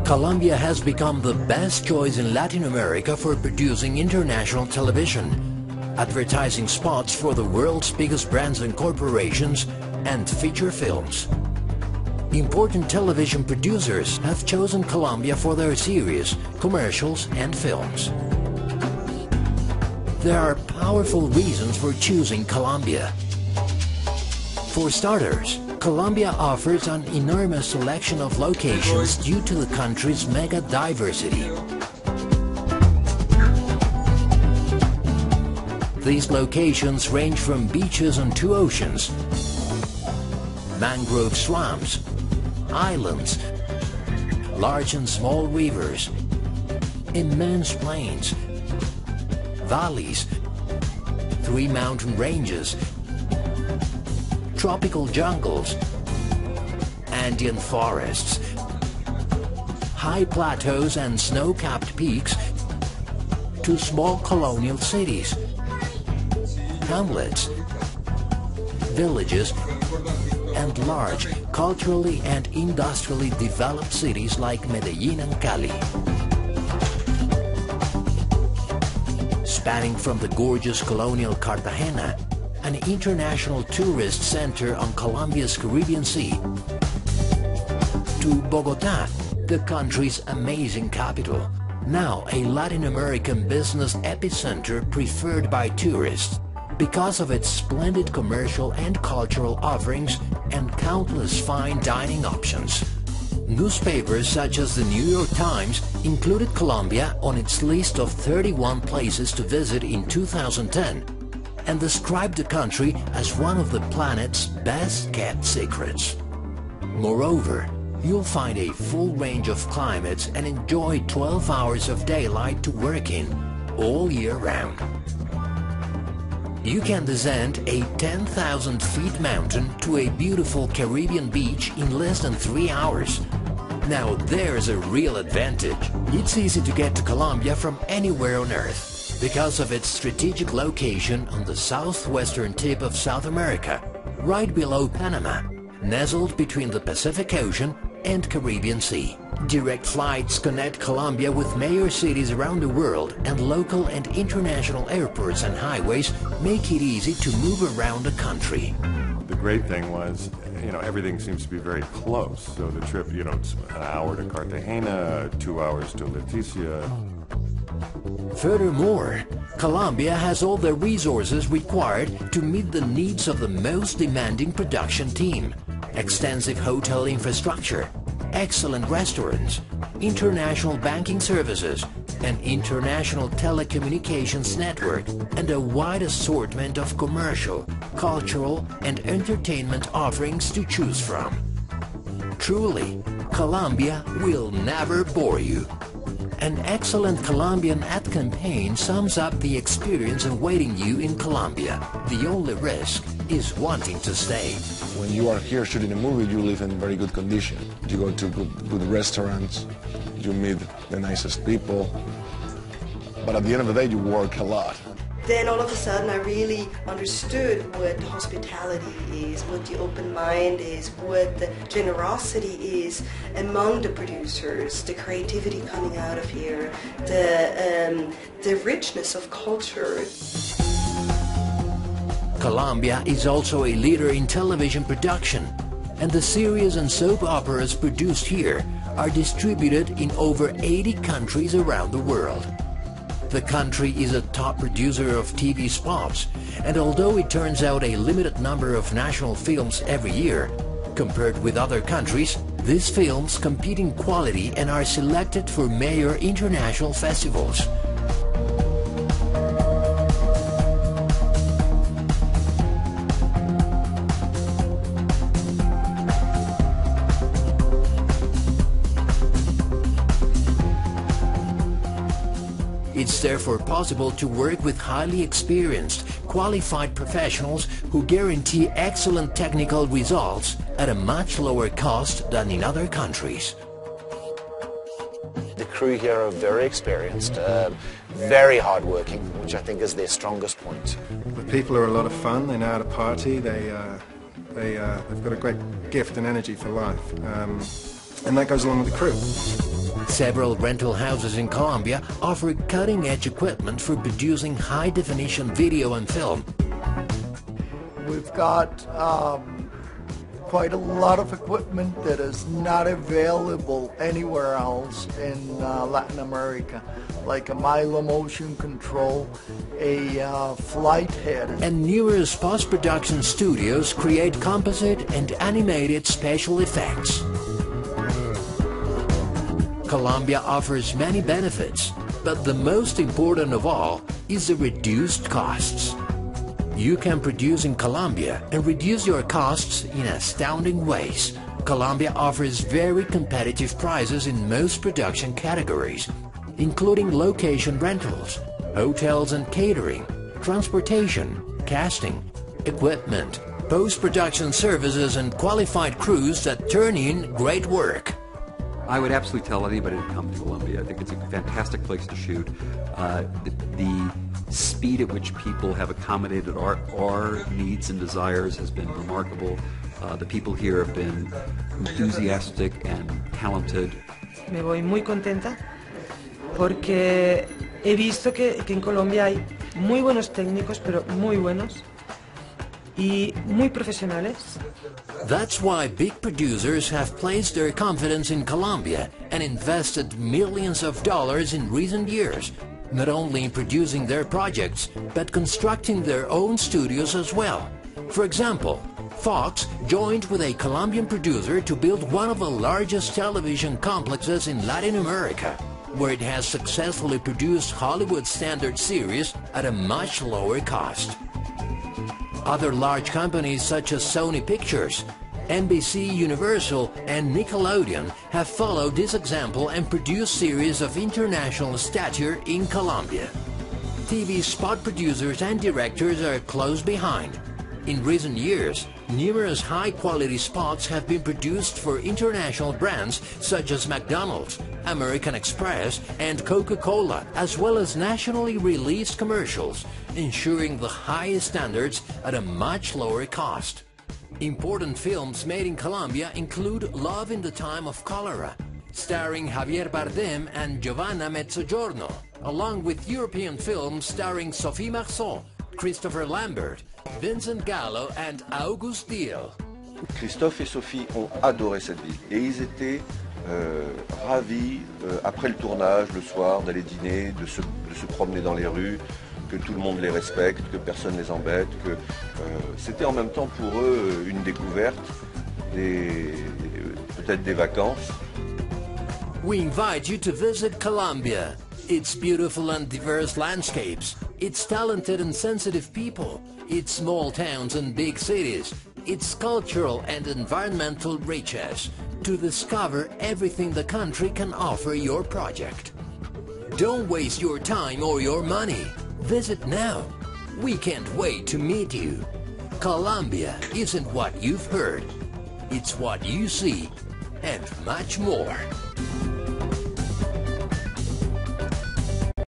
Colombia has become the best choice in Latin America for producing international television, advertising spots for the world's biggest brands and corporations, and feature films. Important television producers have chosen Colombia for their series, commercials, and films. There are powerful reasons for choosing Colombia. For starters, Colombia offers an enormous selection of locations due to the country's mega diversity. These locations range from beaches on two oceans, mangrove swamps, islands, large and small rivers, immense plains, valleys, 3 mountain ranges, tropical jungles, Andean forests, high plateaus and snow-capped peaks, to small colonial cities, hamlets, villages, and large, culturally and industrially developed cities like Medellín and Cali. Spanning from the gorgeous colonial Cartagena, an international tourist center on Colombia's Caribbean Sea, to Bogotá, the country's amazing capital, now a Latin American business epicenter preferred by tourists because of its splendid commercial and cultural offerings and countless fine dining options. Newspapers such as the New York Times included Colombia on its list of 31 places to visit in 2010 and described the country as one of the planet's best-kept secrets. Moreover, you'll find a full range of climates and enjoy 12 hours of daylight to work in all year round. You can descend a 10,000 feet mountain to a beautiful Caribbean beach in less than 3 hours. Now there's a real advantage. It's easy to get to Colombia from anywhere on Earth because of its strategic location on the southwestern tip of South America, right below Panama, nestled between the Pacific Ocean and Caribbean Sea. Direct flights connect Colombia with major cities around the world, and local and international airports and highways make it easy to move around the country. The great thing was, everything seems to be very close. So the trip, it's an hour to Cartagena, 2 hours to Leticia. Furthermore, Colombia has all the resources required to meet the needs of the most demanding production team. Extensive hotel infrastructure, excellent restaurants, international banking services, an international telecommunications network, and a wide assortment of commercial, cultural, and entertainment offerings to choose from. Truly, Colombia will never bore you. An excellent Colombian ad campaign sums up the experience awaiting you in Colombia. The only risk is wanting to stay. When you are here shooting a movie, you live in very good condition. You go to good restaurants, you meet the nicest people, but at the end of the day, you work a lot. Then all of a sudden I really understood what hospitality is, what the open mind is, what the generosity is among the producers, the creativity coming out of here, the richness of culture. Colombia is also a leader in television production, and the series and soap operas produced here are distributed in over 80 countries around the world. The country is a top producer of TV spots, and although it turns out a limited number of national films every year, compared with other countries, these films compete in quality and are selected for major international festivals. It's therefore possible to work with highly experienced, qualified professionals who guarantee excellent technical results at a much lower cost than in other countries. The crew here are very experienced, very hardworking, which I think is their strongest point. The people are a lot of fun, they know how to party, they've got a great gift and energy for life, and that goes along with the crew. Several rental houses in Colombia offer cutting-edge equipment for producing high-definition video and film. We've got quite a lot of equipment that is not available anywhere else in Latin America, like a Milo motion control, a flight head. And numerous post-production studios create composite and animated special effects. Colombia offers many benefits, but the most important of all is the reduced costs. You can produce in Colombia and reduce your costs in astounding ways. Colombia offers very competitive prices in most production categories, including location rentals, hotels and catering, transportation, casting, equipment, post-production services and qualified crews that turn in great work. I would absolutely tell anybody to come to Colombia. I think it's a fantastic place to shoot. The speed at which people have accommodated our needs and desires has been remarkable. The people here have been enthusiastic and talented. Me voy muy contenta porque he visto que en Colombia hay muy buenos técnicos, pero muy buenos y muy profesionales. That's why big producers have placed their confidence in Colombia and invested millions of dollars in recent years, not only in producing their projects, but constructing their own studios as well. For example, Fox joined with a Colombian producer to build one of the largest television complexes in Latin America, where it has successfully produced Hollywood standard series at a much lower cost. Other large companies such as Sony Pictures, NBC Universal and Nickelodeon have followed this example and produced series of international stature in Colombia. TV spot producers and directors are close behind. In recent years, numerous high-quality spots have been produced for international brands such as McDonald's, American Express and Coca-Cola, as well as nationally released commercials, ensuring the highest standards at a much lower cost. Important films made in Colombia include Love in the Time of Cholera, starring Javier Bardem and Giovanna Mezzogiorno, along with European films starring Sophie Marceau, Christopher Lambert, Vincent Gallo and Auguste Diel. Christophe et Sophie ont adoré cette ville et ils étaient ravis après le tournage, le soir, d'aller dîner, de se promener dans les rues, que tout le monde les respecte, que personne ne les embête, que c'était en même temps pour eux une découverte, peut-être des vacances. We invite you to visit Colombia. Its beautiful and diverse landscapes, its talented and sensitive people, its small towns and big cities, its cultural and environmental riches, to discover everything the country can offer your project. Don't waste your time or your money. Visit now. We can't wait to meet you. Colombia isn't what you've heard. It's what you see, and much more.